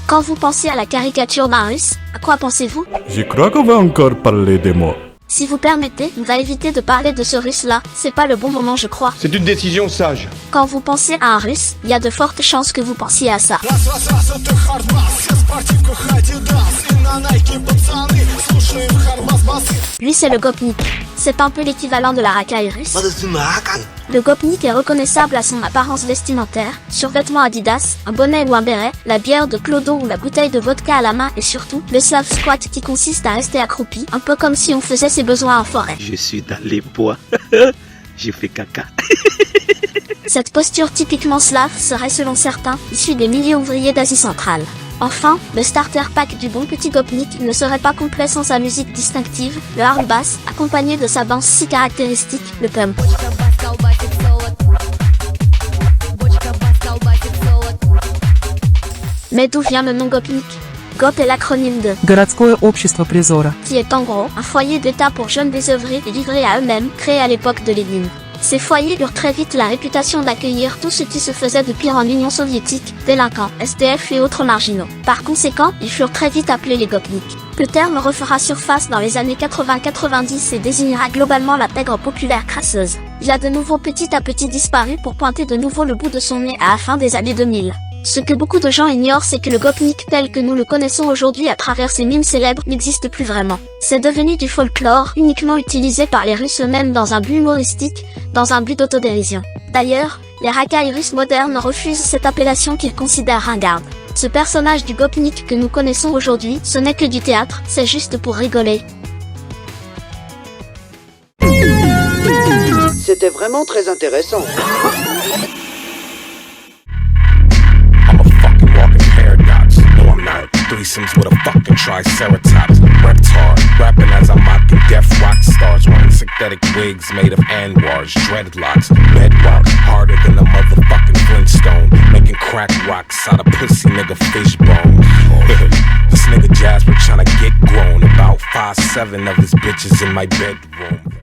Quand vous pensez à la caricature d'un russe, à quoi pensez-vous? Je crois qu'on va encore parler de moi. Si vous permettez, on va éviter de parler de ce russe-là, c'est pas le bon moment je crois. C'est une décision sage. Quand vous pensez à un russe, il y a de fortes chances que vous pensiez à ça. Lui c'est le gopnik. C'est un peu l'équivalent de la racaille russe. Le gopnik est reconnaissable à son apparence vestimentaire, survêtement Adidas, un bonnet ou un béret, la bière de clodo ou la bouteille de vodka à la main et surtout, le slave squat qui consiste à rester accroupi, un peu comme si on faisait ses besoins en forêt. Je suis dans les bois. J'ai fait caca. Cette posture typiquement slave serait selon certains, issue des milliers ouvriers d'Asie centrale. Enfin, le starter pack du bon petit gopnik ne serait pas complet sans sa musique distinctive, le hard bass, accompagné de sa danse si caractéristique, le pump. Mais d'où vient le nom gopnik? GOP est l'acronyme de Городское общество Призора, qui est en gros un foyer d'état pour jeunes désœuvrés et livrés à eux-mêmes, créé à l'époque de Lénine. Ces foyers eurent très vite la réputation d'accueillir tout ce qui se faisait de pire en Union soviétique, délinquants, SDF et autres marginaux. Par conséquent, ils furent très vite appelés les gopniks. Le terme refera surface dans les années 80-90 et désignera globalement la pègre populaire crasseuse. Il a de nouveau petit à petit disparu pour pointer de nouveau le bout de son nez à la fin des années 2000. Ce que beaucoup de gens ignorent, c'est que le gopnik tel que nous le connaissons aujourd'hui à travers ces mimes célèbres n'existe plus vraiment. C'est devenu du folklore, uniquement utilisé par les Russes eux-mêmes dans un but humoristique, dans un but d'autodérision. D'ailleurs, les racailles russes modernes refusent cette appellation qu'ils considèrent ringarde. Ce personnage du gopnik que nous connaissons aujourd'hui, ce n'est que du théâtre, c'est juste pour rigoler. C'était vraiment très intéressant. Threesomes with a fucking triceratops. Reptar, rapping as I'm mocking deaf rock stars. Wearing synthetic wigs made of anwars, dreadlocks, bedrock, harder than a motherfucking Flintstone. Making crack rocks out of pussy nigga fish bones. This nigga Jasper tryna get grown. About 5'7" of his bitches in my bedroom.